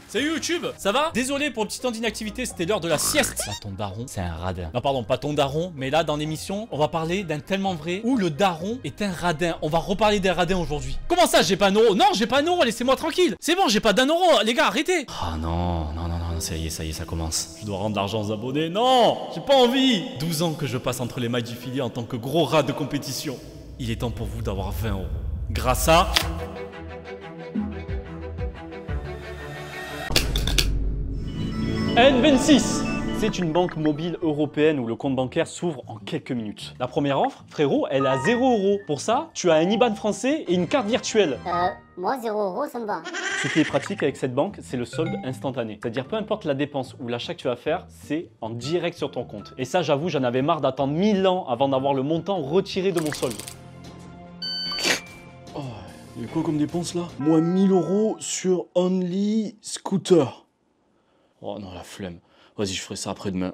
Salut YouTube, ça va? Désolé pour le petit temps d'inactivité, c'était l'heure de la sieste. Là, ton daron, c'est un radin. Non, pardon, pas ton daron, mais là, dans l'émission, on va parler d'un tellement vrai où le daron est un radin. On va reparler des radins aujourd'hui. Comment ça, j'ai pas un euro? Non, j'ai pas un euro, laissez-moi tranquille. C'est bon, j'ai pas d'un euro, les gars, arrêtez. Ah non, non, non, non, ça y est, ça commence. Je dois rendre l'argent aux abonnés. Non, j'ai pas envie. 12 ans que je passe entre les mailles du filet en tant que gros rat de compétition. Il est temps pour vous d'avoir 20 euros. Grâce à... N26. C'est une banque mobile européenne où le compte bancaire s'ouvre en quelques minutes. La première offre, frérot, elle est à 0 €. Pour ça, tu as un IBAN français et une carte virtuelle. Moi 0 €, ça me va. Ce qui est pratique avec cette banque, c'est le solde instantané. C'est-à-dire peu importe la dépense ou l'achat que tu vas faire, c'est en direct sur ton compte. Et ça, j'avoue, j'en avais marre d'attendre 1000 ans avant d'avoir le montant retiré de mon solde. Oh, il y a quoi comme dépense là? Moi 1000 € sur Only Scooter. Oh non, la flemme. Vas-y, je ferai ça après-demain.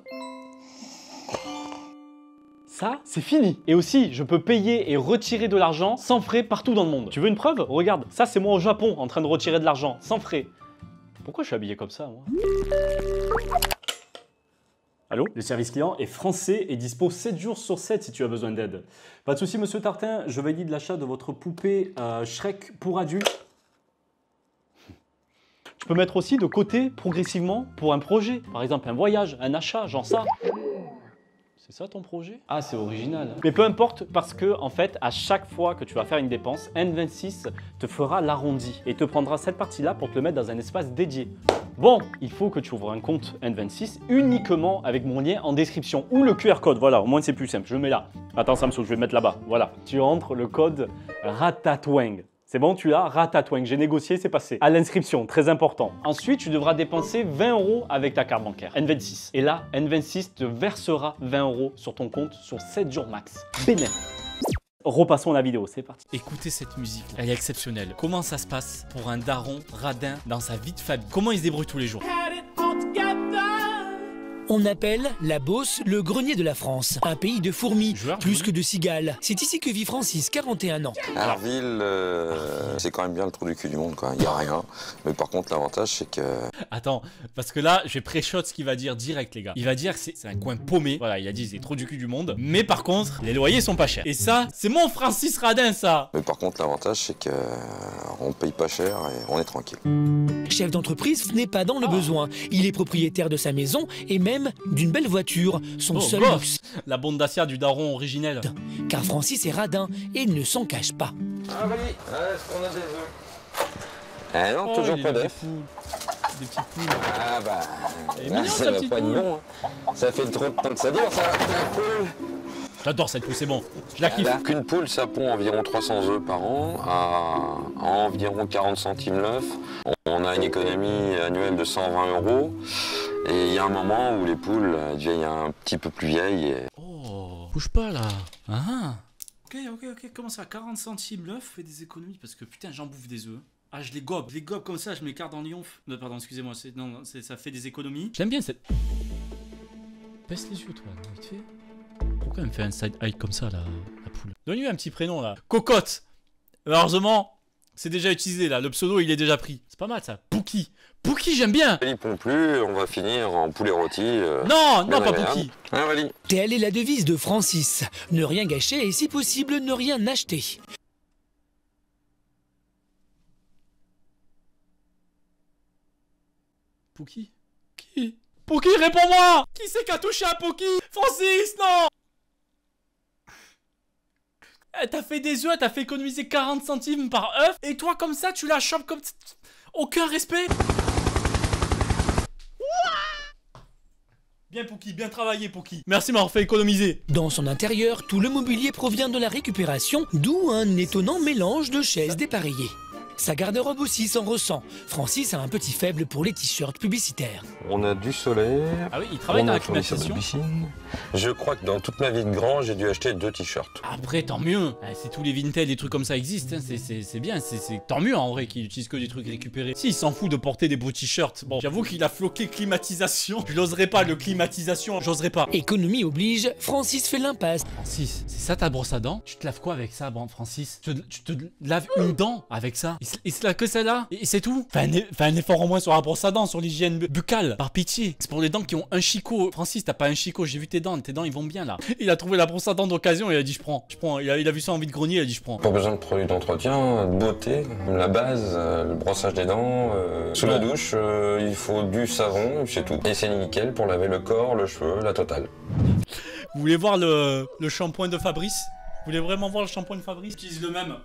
Ça, c'est fini. Et aussi, je peux payer et retirer de l'argent sans frais partout dans le monde. Tu veux une preuve? Regarde, ça c'est moi au Japon en train de retirer de l'argent sans frais. Pourquoi je suis habillé comme ça, moi? Allô? Le service client est français et dispo 7 jours sur 7 si tu as besoin d'aide. Pas de souci, monsieur Tartin, je valide l'achat de votre poupée Shrek pour adulte. Tu peux mettre aussi de côté progressivement pour un projet. Par exemple, un voyage, un achat, genre ça. C'est ça ton projet? Ah, c'est original. Mais peu importe, parce que, en fait, à chaque fois que tu vas faire une dépense, N26 te fera l'arrondi et te prendra cette partie-là pour te le mettre dans un espace dédié. Bon, il faut que tu ouvres un compte N26 uniquement avec mon lien en description ou le QR code. Voilà, au moins c'est plus simple. Je le mets là. Attends, Samsung, je vais le mettre là-bas. Voilà. Tu entres le code Ratatouing. C'est bon, tu l'as, Ratatouing. J'ai négocié, c'est passé. À l'inscription, très important. Ensuite, tu devras dépenser 20 € avec ta carte bancaire, N26. Et là, N26 te versera 20 € sur ton compte sur 7 jours max. Bénin. Repassons la vidéo, c'est parti. Écoutez cette musique, elle est exceptionnelle. Comment ça se passe pour un daron radin dans sa vie de famille? Comment il se débrouille tous les jours? On appelle la Beauce le grenier de la France, un pays de fourmis, plus que de cigales. C'est ici que vit Francis, 41 ans. Arville, c'est quand même bien le trou du cul du monde, quoi. Il n'y a rien. Mais par contre, l'avantage, c'est que... Attends, parce que là, je pré-shot ce qu'il va dire direct, les gars. Il va dire que c'est un coin paumé. Voilà, il a dit c'est trop du cul du monde. Mais par contre, les loyers sont pas chers. Et ça, c'est mon Francis Radin, ça. Mais par contre, l'avantage, c'est que on paye pas cher et on est tranquille. Chef d'entreprise n'est pas dans le besoin. Il est propriétaire de sa maison et même d'une belle voiture, son seul luxe. La bande Dacia du daron originel. Car Francis est radin et ne s'en cache pas. Ah, vas-y, est-ce qu'on a des œufs? Ah non, toujours pas d'œufs. Des petites poules. Ah bah, mignon, ça va pas de nom. Ça fait trop de temps que ça dure, ça. J'adore cette poule, c'est bon. Je la kiffe. Qu'une poule, ça pond environ 300 œufs par an, à environ 40 centimes l'œuf. On a une économie annuelle de 120 €. Et il y a un moment où les poules deviennent un petit peu plus vieilles. Et... Oh, bouge pas là. Ah. Ok. Comment ça? 40 centimes l'œuf fait des économies parce que putain, j'en bouffe des œufs. Ah, je les gobe comme ça, je m'écarte dans l'yonf. Non, pardon, excusez-moi, ça fait des économies. J'aime bien cette. Baisse les yeux, toi, vite fait. Pourquoi elle me fait un side eye comme ça, la poule? Donne-lui un petit prénom là. Cocotte. Heureusement, c'est déjà utilisé là. Le pseudo, il est déjà pris. C'est pas mal ça. Pouki. Pouki, j'aime bien. Ils pondent plus, on va finir en poulet rôti. Non, pas Pouki. Ah, vas-y. Telle est la devise de Francis. Ne rien gâcher et si possible, ne rien acheter. Pouki? Qui? Pouki, réponds-moi! Qui c'est qui a touché à Pouki? Francis, non! T'as fait des œufs, t'as fait économiser 40 centimes par œuf, et toi comme ça, tu la chopes comme... Aucun respect? Bien Pouki, bien travaillé Pouki. Merci m'avoir fait économiser. Dans son intérieur, tout le mobilier provient de la récupération, d'où un étonnant mélange de chaises dépareillées. Sa garde-robe aussi s'en ressent. Francis a un petit faible pour les t-shirts publicitaires. On a du solaire. Ah oui, il travaille dans la climatisation. Je crois que dans toute ma vie de grand, j'ai dû acheter 2 t-shirts. Après, tant mieux. C'est tous les Vinted, des trucs comme ça existent. Hein. C'est bien. C'est tant mieux en vrai qu'il utilise que des trucs récupérés. Si, il s'en fout de porter des beaux t-shirts. Bon, j'avoue qu'il a floqué climatisation. Je n'oserais pas le climatisation. J'oserais pas. Économie oblige, Francis fait l'impasse. Francis, c'est ça ta brosse à dents? Tu te laves quoi avec ça, bon, Francis? Tu te laves une dent avec ça? Il se lave que celle-là et c'est tout. Fais un effort au moins sur la brosse à dents, sur l'hygiène buccale, par pitié. C'est pour les dents qui ont un chicot. Francis, t'as pas un chicot, j'ai vu tes dents ils vont bien là. Il a trouvé la brosse à dents d'occasion et il a dit je prends. Il a vu ça en vide-grenier, il a dit je prends. Pas besoin de produits d'entretien, de beauté, la base, le brossage des dents. Sous la douche, il faut du savon, c'est tout. Et c'est nickel pour laver le corps, le cheveu, la totale. Vous voulez voir le shampoing de Fabrice? Vous voulez vraiment voir le shampoing de Fabrice? J'utilise le même.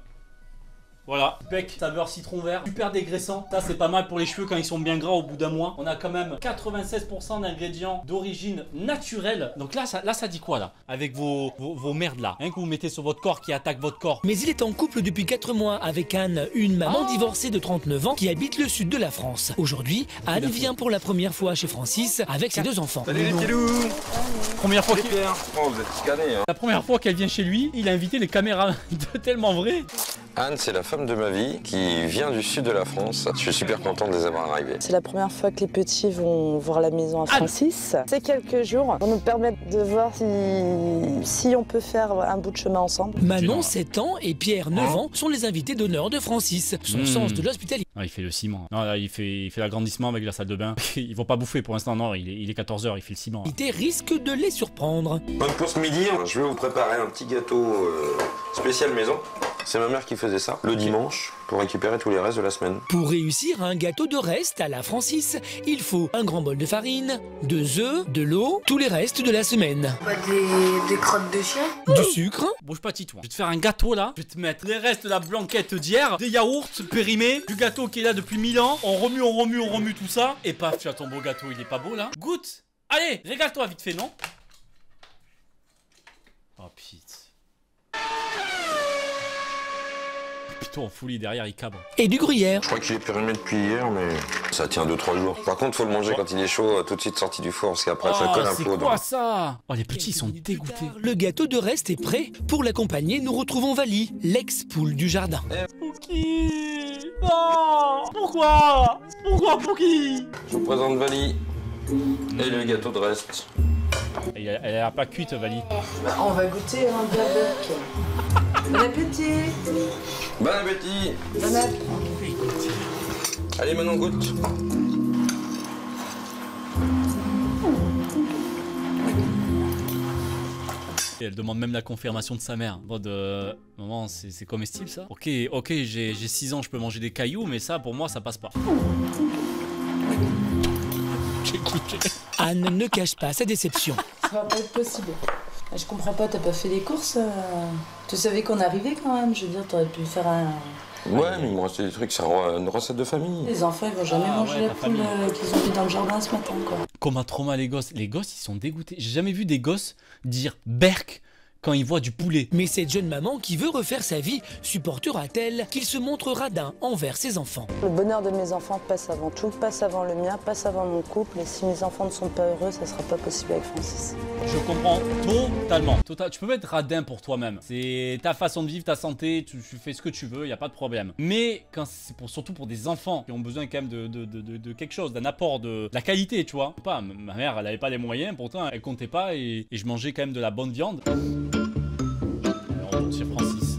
Voilà, bec, saveur citron vert, super dégraissant. Ça c'est pas mal pour les cheveux quand ils sont bien gras au bout d'un mois. On a quand même 96% d'ingrédients d'origine naturelle. Donc là ça dit quoi là? Avec vos merdes là, hein, que vous mettez sur votre corps qui attaquent votre corps. Mais il est en couple depuis 4 mois avec Anne, une maman divorcée de 39 ans qui habite le sud de la France. Aujourd'hui, Anne vient pour la première fois chez Francis avec ses 2 enfants. Salut les petits loups. Première fois Pierre. Oh, vous êtes scannés, hein. La première fois qu'elle vient chez lui, il a invité les caméras tellement vrai. Anne, c'est la femme de ma vie qui vient du sud de la France. Je suis super content de les avoir arrivés. C'est la première fois que les petits vont voir la maison à Francis. Ces quelques jours vont nous permettre de voir si on peut faire un bout de chemin ensemble. Manon, 7 ans, et Pierre, 9 ans, sont les invités d'honneur de Francis. Son sens de l'hospitalité. Ah, il fait le ciment. Non, là, il fait l'agrandissement avec la salle de bain. Ils vont pas bouffer pour l'instant, non, il est 14h, il fait le ciment. Il risque de les surprendre. Donc pour ce midi, je vais vous préparer un petit gâteau spécial maison. C'est ma mère qui faisait ça le dimanche pour récupérer tous les restes de la semaine. Pour réussir un gâteau de reste à la Francis, il faut un grand bol de farine, 2 œufs, de l'eau, tous les restes de la semaine. Pas des crottes de chien? Du sucre. Bouge pas, Tito. Je vais te faire un gâteau là. Je vais te mettre les restes de la blanquette d'hier, des yaourts périmés, du gâteau qui est là depuis 1000 ans. On remue tout ça. Et paf, tu as ton beau gâteau. Il est pas beau là? Goûte. Allez, régale-toi vite fait, non? Oh putain. Putain, en folie derrière, il cabre. Et du gruyère. Je crois qu'il est périmé depuis hier, mais ça tient 2-3 jours. Par contre, faut le manger quand il est chaud, tout de suite sorti du four, parce qu'après ça colle un peu. C'est quoi ça? Oh, les petits, ils sont dégoûtés. Le gâteau de reste est prêt. Pour l'accompagner, nous retrouvons Vali, l'ex-poule du jardin. Pour qui? Non. Pourquoi? Pour qui? Je vous présente Vali et le gâteau de reste. Elle a pas cuite, Vali. Bah, on va goûter un barbecue. Bon appétit. Bon appétit. Bon appétit. Allez, Manon, goûte. Et elle demande même la confirmation de sa mère. En mode, maman, c'est comestible ça? Ok, j'ai 6 ans, je peux manger des cailloux, mais ça, pour moi, ça passe pas. J'ai goûté. Anne ne cache pas sa déception. Ça va pas être possible. Je comprends pas, t'as pas fait les courses? Tu savais qu'on arrivait quand même, je veux dire, t'aurais pu faire un... Ouais, mais il me restait des trucs, c'est une recette de famille. Les enfants, ils vont jamais manger la poule qu'ils ont vue dans le jardin ce matin, quoi. Comme un trauma, les gosses. Les gosses, ils sont dégoûtés. J'ai jamais vu des gosses dire berk quand ils voient du poulet. Mais cette jeune maman qui veut refaire sa vie supportera-t-elle qu'il se montre radin envers ses enfants? Le bonheur de mes enfants passe avant tout, passe avant le mien, passe avant mon couple. Et si mes enfants ne sont pas heureux, ça sera pas possible avec Francis. Je comprends totalement. Tu peux être radin pour toi-même. C'est ta façon de vivre, ta santé, tu fais ce que tu veux, il n'y a pas de problème. Mais quand c'est surtout pour des enfants qui ont besoin quand même de quelque chose, d'un apport, de la qualité, tu vois. Pas, ma mère, elle n'avait pas les moyens, pourtant elle comptait pas et je mangeais quand même de la bonne viande. On retourne chez Francis.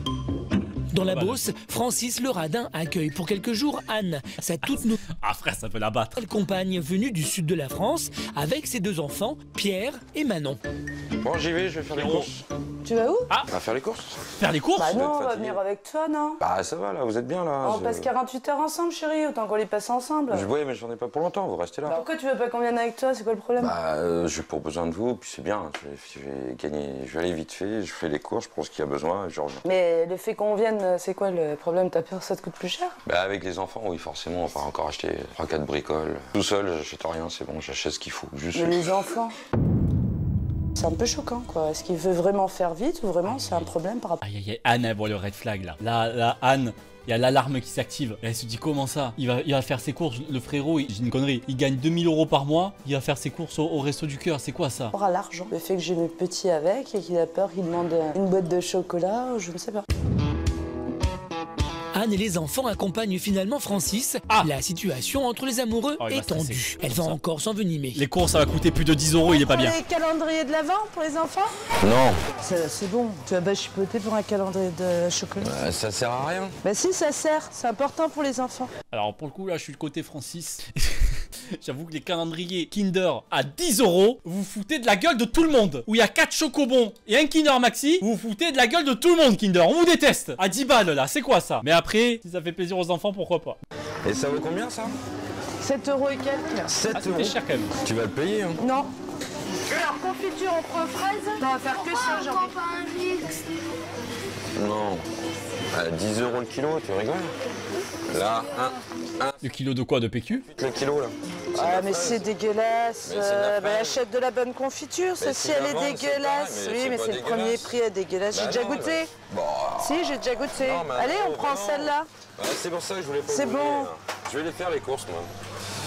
Dans la Beauce, Francis le radin accueille pour quelques jours Anne, sa toute nouvelle frère, ça peut la battre. compagne venue du sud de la France, avec ses 2 enfants, Pierre et Manon. Bon, j'y vais, je vais faire les courses. Tu vas où? On va faire les courses. Faire les courses? Bah non, on fatigué. va venir avec toi, non? Bah ça va là, vous êtes bien là. On passe 48 heures ensemble, chérie, autant qu'on les passe ensemble. Oui, mais j'en ai pas pour longtemps, vous restez là. Bah, pourquoi tu veux pas qu'on vienne avec toi? C'est quoi le problème? Bah, j'ai pour besoin de vous, puis c'est bien. Je vais gagner, je vais aller vite fait, je fais les courses, je prends ce qu'il y a besoin et je reviens. Mais le fait qu'on vienne, c'est quoi le problème? T'as peur que ça te coûte plus cher? Bah, avec les enfants, oui, forcément, on va encore acheter 3-4 bricoles. Tout seul, j'achète rien, c'est bon, j'achète ce qu'il faut. Juste. Mais les enfants, c'est un peu choquant, quoi. Est-ce qu'il veut vraiment faire vite ou vraiment c'est un problème par rapport... Aïe aïe aïe, Anne, elle voit le red flag là. Là, Anne, il y a l'alarme qui s'active. Elle se dit comment ça? Il va faire ses courses, le frérot, j'ai une connerie. Il gagne 2000 € par mois, il va faire ses courses au resto du cœur, c'est quoi ça? Par rapport à l'argent. Le fait que j'ai mes petits avec et qu'il a peur qu'il demande une boîte de chocolat, je ne sais pas. Anne et les enfants accompagnent finalement Francis. La situation entre les amoureux est tendue. Elle va encore s'envenimer. Les courses, ça va coûter plus de 10 €, il est pas bien. Les calendriers de l'Avent pour les enfants? Non, C'est bon, tu vas pas chipoter pour un calendrier de chocolat. ça sert à rien. Bah si, ça sert, c'est important pour les enfants. Alors pour le coup, là, je suis le côté Francis. J'avoue que les calendriers Kinder à 10 €, vous foutez de la gueule de tout le monde. Où il y a 4 chocobons et un Kinder Maxi, vous foutez de la gueule de tout le monde, Kinder. On vous déteste. À 10 balles, là, c'est quoi ça? Mais après, si ça fait plaisir aux enfants, pourquoi pas? Et ça vaut combien ça? 7 € et quelques. 7 Ah, c'était cher quand même. Tu vas le payer, hein? Non. Alors, confiture, on prend fraise? On va faire que ça aujourd'hui. Non. 10 € le kilo, tu rigoles? Là, Le kilo de quoi? De PQ? le kilo là. Ah mais c'est dégueulasse, Mais c'est de la fraise. achète de la bonne confiture, ça Mais si c'est elle la est vente, c'est dégueulasse. pareil, mais Oui c'est mais pas c'est le premier dégueulasse. prix, elle est dégueulasse, j'ai Bah déjà non, goûté. Bon, Si j'ai déjà goûté. Non, mais Allez on non, prend non. celle-là. c'est pour ça que je voulais pas C'est vous bon. donner, là. Je vais les faire les courses moi.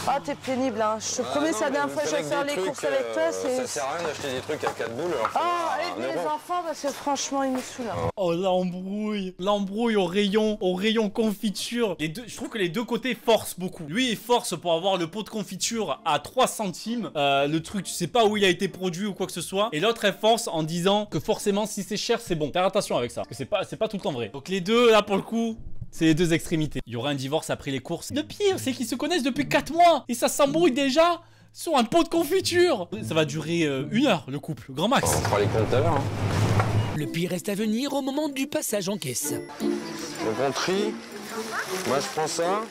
Ah t'es pénible hein, je te promets non, c'est la mais dernière vous fois que je vais faites faire des les trucs, courses avec toi, Ça c'est... sert à rien d'acheter des trucs à 4 boules alors que Ah, un aide les euro. enfants parce que franchement ils me saoulent. Hein. Oh l'embrouille. L'embrouille au rayon confiture. Je trouve que les deux côtés forcent beaucoup. Lui il force pour avoir le pot de confiture à 3 centimes. Le truc tu sais pas où il a été produit ou quoi que ce soit. Et l'autre elle force en disant que forcément si c'est cher c'est bon. Faire attention avec ça. Parce que c'est pas tout le temps vrai. Donc les deux là pour le coup, c'est les deux extrémités. Il y aura un divorce après les courses. Le pire c'est qu'ils se connaissent depuis 4 mois. Et ça s'embrouille déjà sur un pot de confiture. Ça va durer 1 heure le couple, grand max. On fera les comptes tout à l'heure. Hein. Le pire reste à venir au moment du passage en caisse. Donc on trie. Moi je prends ça.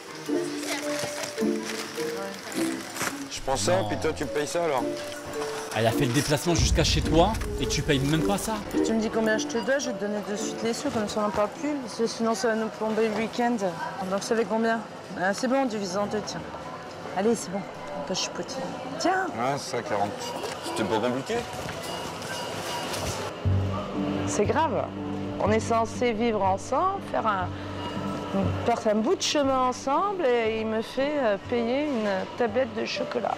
Je prends ça, puis toi tu payes ça alors. Elle a fait le déplacement jusqu'à chez toi et tu payes même pas ça. Tu me dis combien je te dois, je vais te donner de suite les sous, comme ça on n'en parle plus. Parce que sinon ça va nous plomber le week-end. Donc ça fait combien? C'est bon, on divise en deux, tiens. Allez, c'est bon, on peut chipoter. Tiens. Ouais, c'est ça, 40. C'était pas compliqué. C'est grave. On est censé vivre ensemble, faire un bout de chemin ensemble et il me fait payer une tablette de chocolat.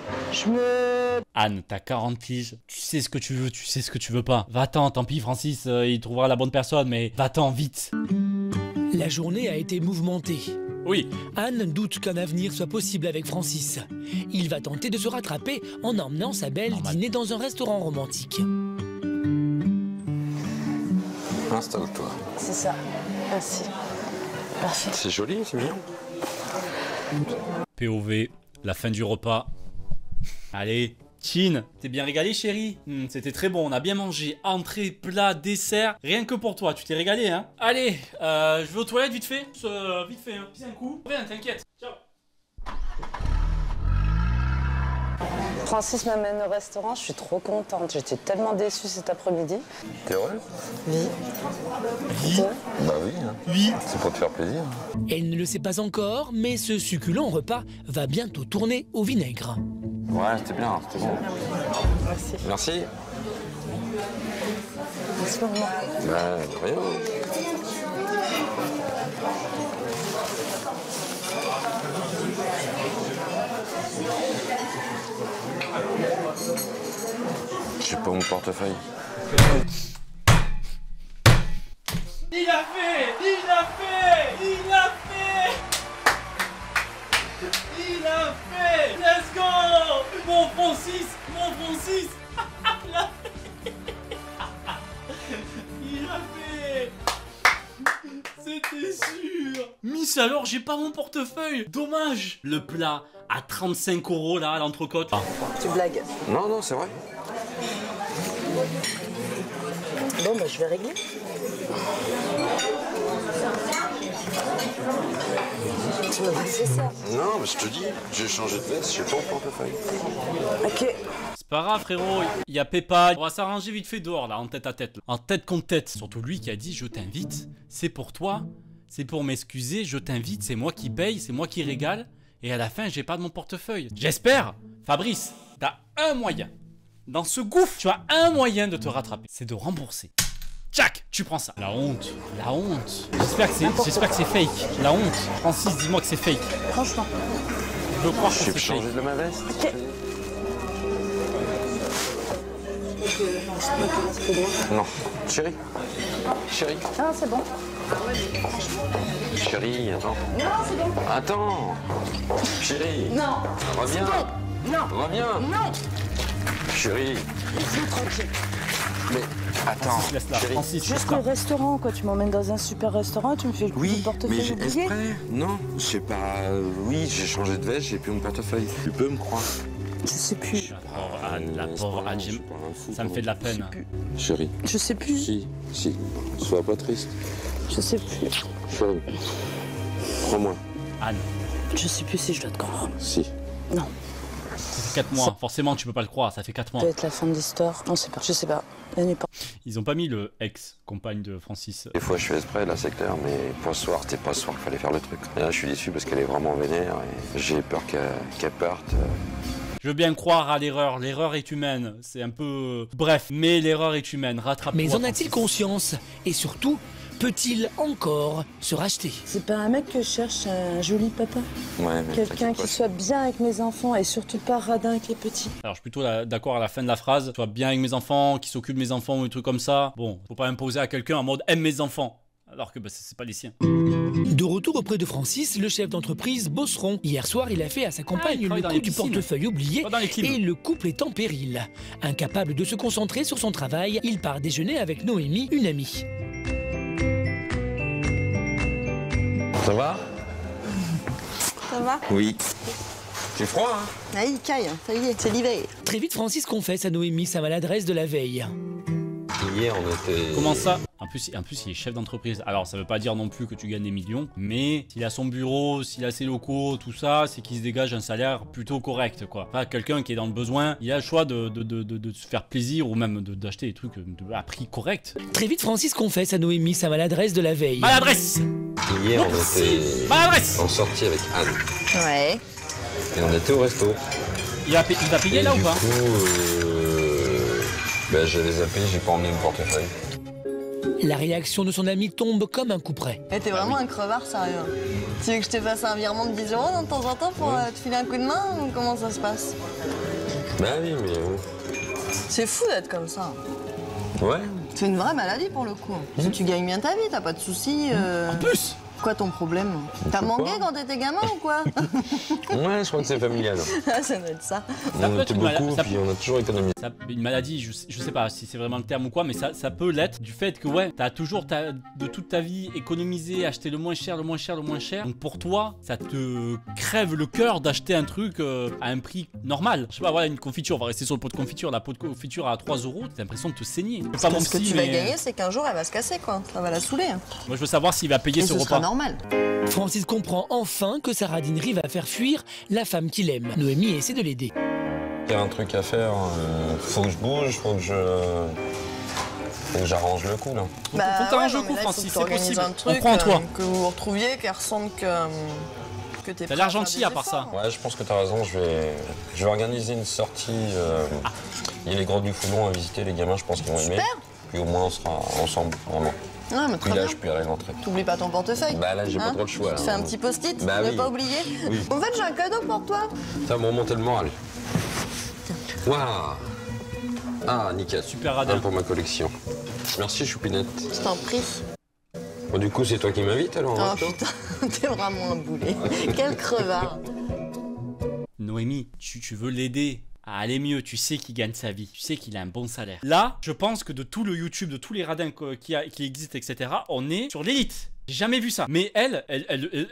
Anne, t'as 40 piges, tu sais ce que tu veux, tu sais ce que tu veux pas. Va-t'en, tant pis Francis, il trouvera la bonne personne, mais va-t'en vite. La journée a été mouvementée. Oui. Anne doute qu'un avenir soit possible avec Francis. Il va tenter de se rattraper en emmenant sa belle dîner dans un restaurant romantique. Installe-toi. C'est ça. Merci. Parfait. C'est joli, c'est bien. POV, la fin du repas. Allez, Chin, t'es bien régalé chérie? C'était très bon, on a bien mangé. Entrée, plat, dessert, rien que pour toi, tu t'es régalé hein? Allez, je vais aux toilettes vite fait. Vite fait, hein. Pisse un coup. Rien, t'inquiète. Ciao. Francis m'amène au restaurant, je suis trop contente. J'étais tellement déçue cet après-midi. T'es heureuse? Oui. Bah oui. Hein. Oui. C'est pour te faire plaisir. Elle ne le sait pas encore, mais ce succulent repas va bientôt tourner au vinaigre. Ouais, c'était bien, c'était bon. Merci. Merci. Merci pour moi. Bah, rien. J'ai pas mon portefeuille. Il a fait! Il a fait! Il a fait! Il a fait! Let's go! Mon Francis! Mon Francis! Il a fait! Il a fait! C'était sûr! Miss, alors j'ai pas mon portefeuille! Dommage! Le plat à 35 € là, à l'entrecôte. Tu blagues. Non, non, c'est vrai. Bon, bah je vais régler. Tu m'as dit c'est ça. Non, mais je te dis, j'ai changé de veste, j'ai pas mon portefeuille. Ok. C'est pas grave frérot, il y a Paypal. On va s'arranger vite fait dehors là, en tête à tête. Là. En tête contre tête. Surtout lui qui a dit je t'invite, c'est pour toi, c'est pour m'excuser, je t'invite, c'est moi qui paye, c'est moi qui régale. Et à la fin j'ai pas de mon portefeuille. J'espère, Fabrice, t'as un moyen. Dans ce gouffre, tu as un moyen de te rattraper. C'est de rembourser. Tchac, tu prends ça. La honte, la honte. J'espère que c'est fake. La honte. Francis, dis-moi que c'est fake. Franchement. Je veux croire que J'ai c'est changé fake. de ma veste. Ok. Non, chérie. Chérie. Ah, c'est bon. Chérie, attends. Non, c'est bon. Attends. Chérie. Non. Reviens. Non. Reviens. Non. Chérie. Laisse-moi tranquille. Mais attends. Laisse là. Chérie. Francis, Juste laisse le là. restaurant, quoi. Tu m'emmènes dans un super restaurant et tu me fais le Oui, mais portefeuille j'ai oublié. exprès. Non, je sais pas. Oui, j'ai changé de veste, j'ai plus mon portefeuille. Tu peux me croire. Je sais plus. Oh, Anne, la pauvre Anne, Je suis pas un fou, ça me quoi. fait de la peine. Chérie. Je sais plus. Si. Sois pas triste. Je sais plus. Chérie. Crois-moi. Anne, Je sais plus si je dois te croire. Si. Non. ça fait 4 mois. Forcément, tu peux pas le croire, ça fait 4 Ça mois. doit être la fin de l'histoire. Non, c'est pas. Je sais pas. Elle n'est pas. Ils ont pas mis le ex-compagne de Francis. Des fois, je fais exprès, là, c'est clair, mais pour ce soir, c'était pas ce soir qu'il fallait faire le truc. Et là, je suis déçu parce qu'elle est vraiment vénère et j'ai peur qu'elle parte. Je veux bien croire à l'erreur. L'erreur est humaine. C'est un peu... Bref, mais l'erreur est humaine. Rattrape-toi. Mais en a-t-il Francis. conscience? Et surtout, peut-il encore se racheter? C'est pas un mec que je cherche, un joli papa. Ouais, mais Quelqu'un t'inquiète qui pas. soit bien avec mes enfants et surtout pas radin avec les petits. Alors, je suis plutôt d'accord à la fin de la phrase. Soit bien avec mes enfants, qui s'occupe de mes enfants ou des trucs comme ça. Bon, faut pas imposer à quelqu'un en mode aime mes enfants. Alors que bah, c'est pas les siens. De retour auprès de Francis, le chef d'entreprise bosseron. Hier soir, il a fait à sa compagne il le travaille dans coup les du piscines. portefeuille oublié Pas dans les clims. et le couple est en péril. Incapable de se concentrer sur son travail, il part déjeuner avec Noémie, une amie. Ça va? Ça va? Oui. J'ai froid, hein? Ah, il caille, ça y est, c'est l'hiver. Très vite, Francis confesse à Noémie sa maladresse de la veille. Hier, on était... Comment ça? En plus, il est chef d'entreprise. Alors, ça veut pas dire non plus que tu gagnes des millions, mais s'il a son bureau, s'il a ses locaux, tout ça, c'est qu'il se dégage un salaire plutôt correct, quoi. Pas quelqu'un qui est dans le besoin, il a le choix de se faire plaisir ou même d'acheter des trucs à prix correct. Très vite, Francis confesse à Noémie sa maladresse de la veille. Maladresse! Hier, on était Maladresse! en sortie avec Anne. Ouais. Et on était au resto. Il va payer Et là ou du pas? coup, ben, j'avais zappé, j'ai pas emmené le portefeuille. La réaction de son ami tombe comme un coup près. Eh, t'es vraiment un crevard, sérieux. Tu veux que je te fasse un virement de 10 € de temps en temps pour te filer un coup de main ou comment ça se passe? Bah oui, mais... C'est fou d'être comme ça. Ouais. C'est une vraie maladie pour le coup. Tu gagnes bien ta vie, t'as pas de soucis. En plus! Quoi ton problème? T'as manqué quand t'étais gamin ou quoi? Ouais, je crois que c'est familial. Ah, ça doit être ça. Ça On peut était être beaucoup, puis on a toujours économisé. Une maladie, je sais pas si c'est vraiment le terme ou quoi, mais ça peut l'être du fait que ouais, t'as toujours de toute ta vie économisé, acheté le moins cher. Donc pour toi, ça te crève le cœur d'acheter un truc à un prix normal. Je sais pas, voilà, une confiture, on va rester sur le pot de confiture. La pot de confiture à 3 €, t'as l'impression de te saigner. C'est pas mon Ce que psy, tu vas mais gagner, c'est qu'un jour elle va se casser, quoi. Ça va la saouler. moi je veux savoir s'il va payer Et ce ce sera repas. normal. Francis comprend enfin que sa radinerie va faire fuir la femme qu'il aime. Noémie essaie de l'aider. Il y a un truc à faire, faut que je bouge, faut que j'arrange le coup, là. Faut t'arranger non, le mais coup, là, il faut Francis, que c'est t'organises possible. un truc, On croit en toi. Que vous vous retrouviez, qu'elle ressente que t'es T'as prêt l'air à faire gentil des à part ça. efforts. Ouais, je pense que t'as raison, je vais organiser une sortie. Il y a les grottes du Foulon à visiter, les gamins, je pense qu'ils vont aimer. Puis au moins, on sera ensemble, vraiment. Ouais, mais très Puis là, bien. je paierai l'entrée. T'oublies pas ton portefeuille. Bah là, j'ai pas Hein trop le choix. Tu là. fais un petit post-it, Bah ne oui. pas oublier. Oui. En fait, j'ai un cadeau pour toi. Ça va remonter le moral. Waouh! Ah, nickel. Super radin. Un pour ma collection. Merci, Choupinette. Je t'en prie. Bon, du coup, c'est toi qui m'invites alors? Oh hein, toi putain, t'es vraiment un boulet. Quel crevard. Noémie, tu veux l'aider à aller mieux, tu sais qu'il gagne sa vie, tu sais qu'il a un bon salaire. Là, je pense que de tout le YouTube, de tous les radins qui existent, etc., on est sur l'élite. J'ai jamais vu ça. Mais elle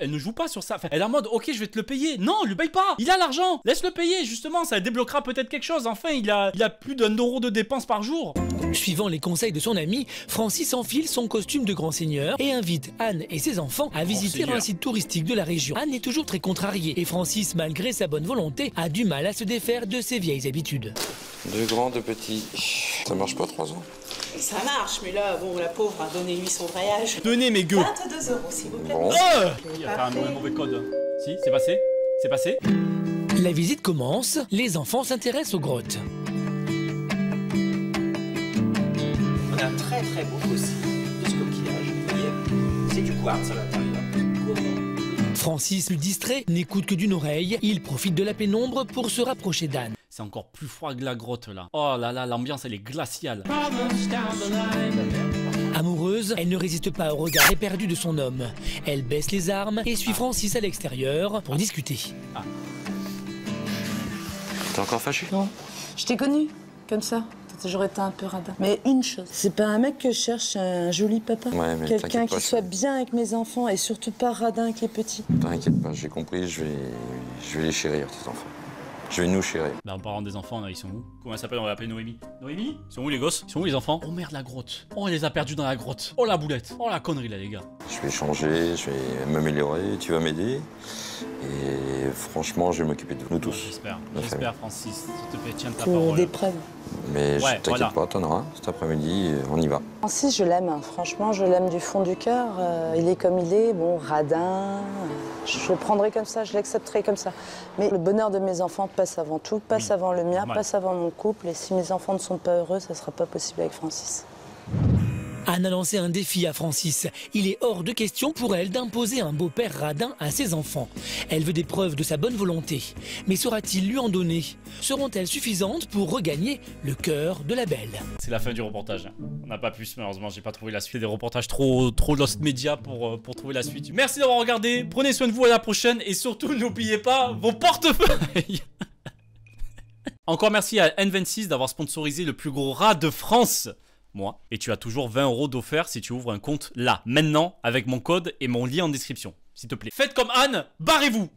ne joue pas sur ça. Enfin, elle est en mode, ok, je vais te le payer. Non, lui paye pas. Il a l'argent. Laisse-le payer, justement. Ça débloquera peut-être quelque chose. Enfin, il a plus d'1 € de dépenses par jour. Suivant les conseils de son ami, Francis enfile son costume de grand seigneur et invite Anne et ses enfants à visiter seigneur. un site touristique de la région. Anne est toujours très contrariée et Francis, malgré sa bonne volonté, a du mal à se défaire de ses vieilles habitudes. 2 grands, 2 petits. Ça marche pas, 3 ans? Ça marche, mais là, bon, la pauvre a donné lui son voyage. Tenez mes gueux. 22 €, s'il vous plaît. Bon. Il a fait un mauvais code. Si, c'est passé. C'est passé. La visite commence, les enfants s'intéressent aux grottes. On a un très très beau fossile de ce coquillage. Vous voyez, c'est du quartz à l'intérieur. Francis, plus distrait, n'écoute que d'une oreille. Il profite de la pénombre pour se rapprocher d'Anne. C'est encore plus froid que la grotte là. Oh là là, l'ambiance elle est glaciale. Amoureuse, elle ne résiste pas au regard éperdu de son homme. Elle baisse les armes et suit Francis à l'extérieur pour discuter. T'es encore fâché? Non. Je t'ai connu, comme ça. T'as toujours été un peu radin. Mais une chose, c'est pas un mec que je cherche, un joli papa. Ouais, mais quelqu'un qui soit bien avec mes enfants et surtout pas radin avec les petits. T'inquiète pas, j'ai compris, je vais les chérir, tes enfants. Je vais nous chérir. Bah en parlant des enfants, là, ils sont où? Comment elle s'appelle? On va appeler Noémie. Noémie? Ils sont où les gosses? Ils sont où les enfants? Oh merde, la grotte. Oh, on les a perdus dans la grotte. Oh la boulette. Oh la connerie là les gars. Je vais changer, je vais m'améliorer, tu vas m'aider. Et franchement, je vais m'occuper de nous tous. J'espère. La J'espère Francis. S'il te plaît, tiens ta Faut parole. des preuves. Mais Ouais, t'inquiète voilà. pas, t'en auras. Cet après-midi, on y va. Francis, je l'aime. Franchement, je l'aime du fond du cœur. Il est comme il est, bon, radin. Je le prendrai comme ça, je l'accepterai comme ça. Mais le bonheur de mes enfants passe avant tout, passe avant le mien, normal. passe avant mon couple. Et si mes enfants ne sont pas heureux, ça ne sera pas possible avec Francis. Anne a lancé un défi à Francis. Il est hors de question pour elle d'imposer un beau-père radin à ses enfants. Elle veut des preuves de sa bonne volonté. Mais saura-t-il lui en donner? Seront-elles suffisantes pour regagner le cœur de la belle? C'est la fin du reportage. On n'a pas pu, malheureusement, j'ai pas trouvé la suite. Des reportages trop Lost Media pour trouver la suite. Merci d'avoir regardé. Prenez soin de vous, à la prochaine. Et surtout, n'oubliez pas vos portefeuilles. Encore merci à N26 d'avoir sponsorisé le plus gros rat de France. Moi. Et tu as toujours 20 € d'offert si tu ouvres un compte là, maintenant, avec mon code et mon lien en description. S'il te plaît. Faites comme Anne, barrez-vous!